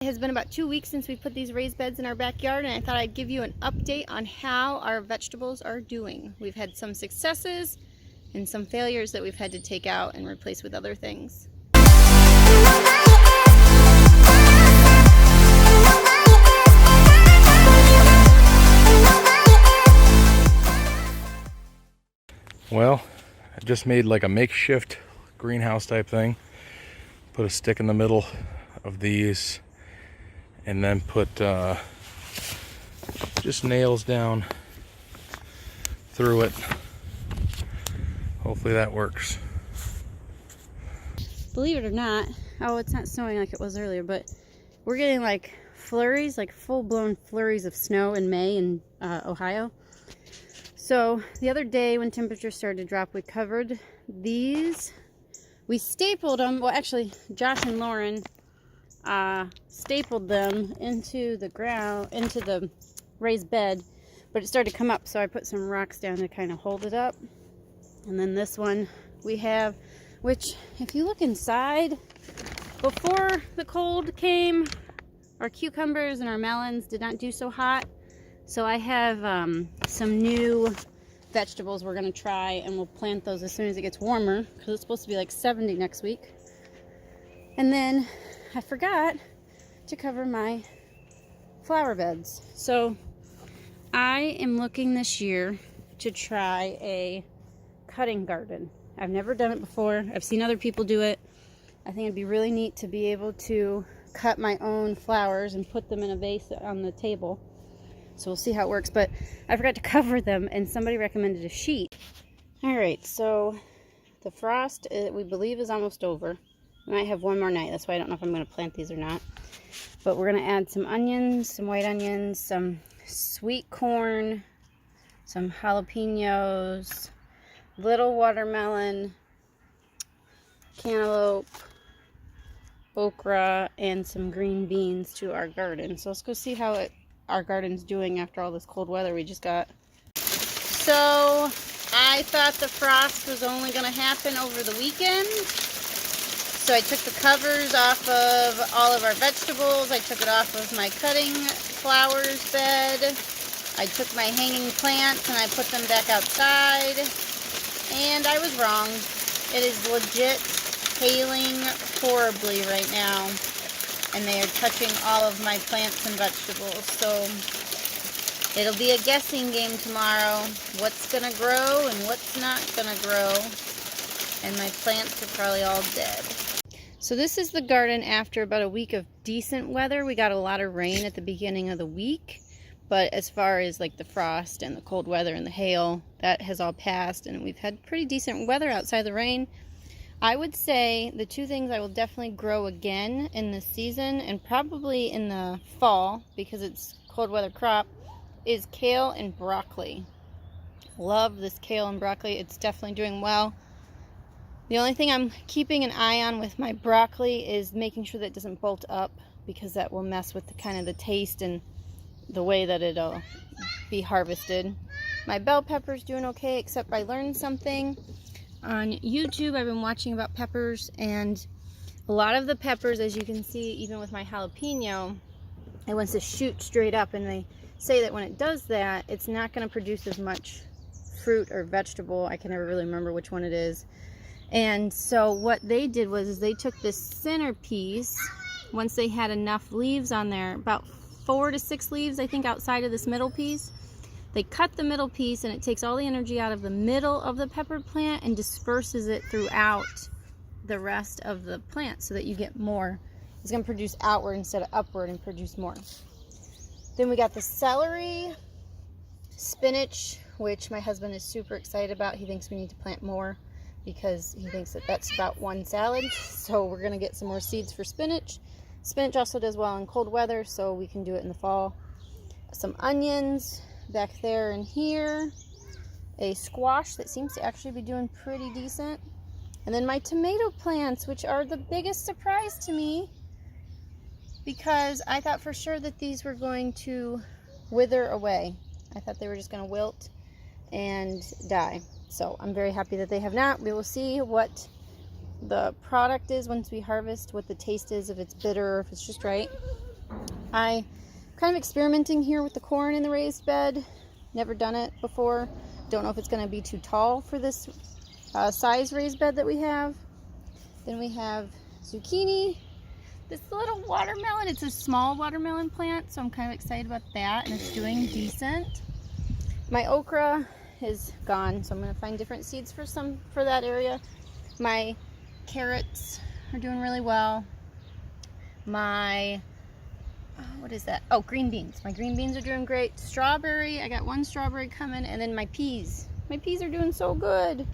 It has been about 2 weeks since we put these raised beds in our backyard, and I thought I'd give you an update on how our vegetables are doing. We've had some successes and some failures that we've had to take out and replace with other things. Well, I just made like a makeshift greenhouse type thing. Put a stick in the middle of these and then put just nails down through it. Hopefully that works. Believe it or not, oh, it's not snowing like it was earlier, but we're getting like flurries, like full-blown flurries of snow in May in Ohio. So the other day when temperatures started to drop, we covered these. We stapled them. Well, actually, Josh and Lauren stapled them into the ground, into the raised bed, but it started to come up, so I put some rocks down to kind of hold it up. And then this one we have, which if you look inside, before the cold came, our cucumbers and our melons did not do so hot. So I have some new vegetables we're going to try, and we'll plant those as soon as it gets warmer, because it's supposed to be like 70 next week. And then I forgot to cover my flower beds. So I am looking this year to try a cutting garden. I've never done it before. I've seen other people do it. I think it'd be really neat to be able to cut my own flowers and put them in a vase on the table. So we'll see how it works, but I forgot to cover them, and somebody recommended a sheet. All right, so the frost, we believe, is almost over. We might have one more night. That's why I don't know if I'm going to plant these or not. But we're going to add some onions, some white onions, some sweet corn, some jalapenos, little watermelon, cantaloupe, okra, and some green beans to our garden. So let's go see how our garden's doing after all this cold weather we just got. So I thought the frost was only going to happen over the weekend. So I took the covers off of all of our vegetables. I took it off of my cutting flowers bed. I took my hanging plants and I put them back outside. And I was wrong. It is legit hailing horribly right now. And they are touching all of my plants and vegetables. So it'll be a guessing game tomorrow. What's going to grow and what's not going to grow. And my plants are probably all dead. So this is the garden after about a week of decent weather. We got a lot of rain at the beginning of the week. But as far as like the frost and the cold weather and the hail, that has all passed. And we've had pretty decent weather outside the rain. I would say the two things I will definitely grow again in this season, and probably in the fall because it's cold weather crop, is kale and broccoli. Love this kale and broccoli. It's definitely doing well. The only thing I'm keeping an eye on with my broccoli is making sure that it doesn't bolt up, because that will mess with the kind of the taste and the way that it'll be harvested. My bell pepper's doing okay, except I learned something on YouTube. I've been watching about peppers, and a lot of the peppers, as you can see, even with my jalapeno, it wants to shoot straight up, and they say that when it does that, it's not going to produce as much fruit or vegetable. I can never really remember which one it is. And so what they did was they took this centerpiece, once they had enough leaves on there, about 4 to 6 leaves I think outside of this middle piece. They cut the middle piece, and it takes all the energy out of the middle of the pepper plant and disperses it throughout the rest of the plant so that you get more. It's going to produce outward instead of upward and produce more. Then we got the celery, spinach, which my husband is super excited about. He thinks we need to plant more because he thinks that that's about one salad. So we're going to get some more seeds for spinach. Spinach also does well in cold weather, so we can do it in the fall. Some onions back there and here, a squash that seems to actually be doing pretty decent, and then my tomato plants, which are the biggest surprise to me because I thought for sure that these were going to wither away. I thought they were just going to wilt and die. So I'm very happy that they have not. We will see what the product is once we harvest, what the taste is, if it's bitter or if it's just right. I kind of experimenting here with the corn in the raised bed. Never done it before. Don't know if it's going to be too tall for this size raised bed that we have. Then we have zucchini. This little watermelon, it's a small watermelon plant, so I'm kind of excited about that, and it's doing decent. My okra is gone, so I'm going to find different seeds for that area. My carrots are doing really well. My what is that? Oh, green beans. My green beans are doing great. Strawberry, I got one strawberry coming, and then my peas. My peas are doing so good.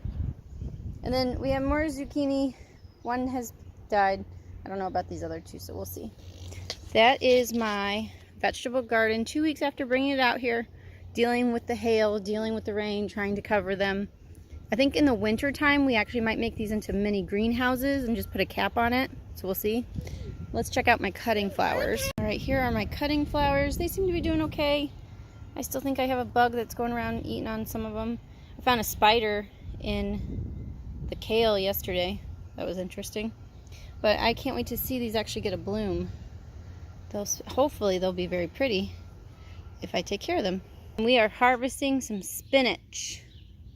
And then we have more zucchini. One has died. I don't know about these other two, so we'll see. That is my vegetable garden 2 weeks after bringing it out here, dealing with the hail, dealing with the rain, trying to cover them. I think in the winter time we actually might make these into mini greenhouses and just put a cap on it, so we'll see. Let's check out my cutting flowers. All right, here are my cutting flowers. They seem to be doing okay. I still think I have a bug that's going around eating on some of them. I found a spider in the kale yesterday. That was interesting. But I can't wait to see these actually get a bloom. Hopefully they'll be very pretty if I take care of them. We are harvesting some spinach.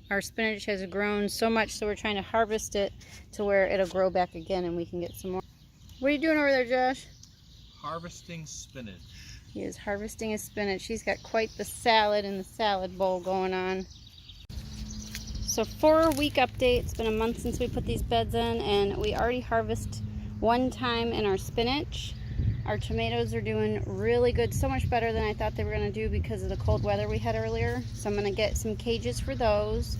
Our spinach has grown so much, so we're trying to harvest it to where it'll grow back again and we can get some more. What are you doing over there, Josh? Harvesting spinach. He is harvesting his spinach. He's got quite the salad in the salad bowl going on. So 4-week update. It's been a month since we put these beds in, and we already harvested one time in our spinach. Our tomatoes are doing really good, so much better than I thought they were going to do because of the cold weather we had earlier. So I'm going to get some cages for those.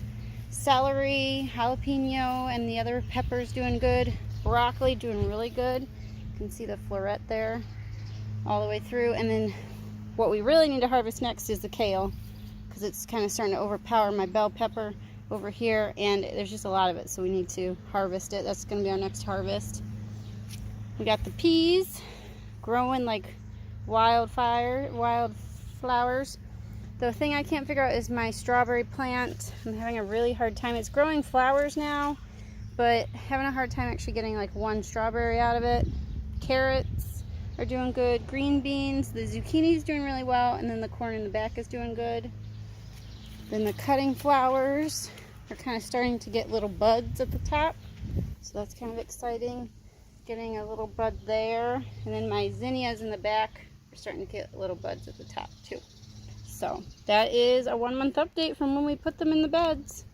Celery, jalapeno, and the other peppers doing good. Broccoli doing really good. You can see the floret there all the way through. And then what we really need to harvest next is the kale, because it's kind of starting to overpower my bell pepper over here, and there's just a lot of it, so we need to harvest it. That's going to be our next harvest. We got the peas growing like wildflowers. The thing I can't figure out is my strawberry plant. I'm having a really hard time. It's growing flowers now, but having a hard time actually getting like one strawberry out of it. Carrots are doing good. Green beans, the zucchini is doing really well, and then the corn in the back is doing good. Then the cutting flowers are kind of starting to get little buds at the top, so that's kind of exciting. Getting a little bud there, and then my zinnias in the back are starting to get little buds at the top too. So that is a 1 month update from when we put them in the beds.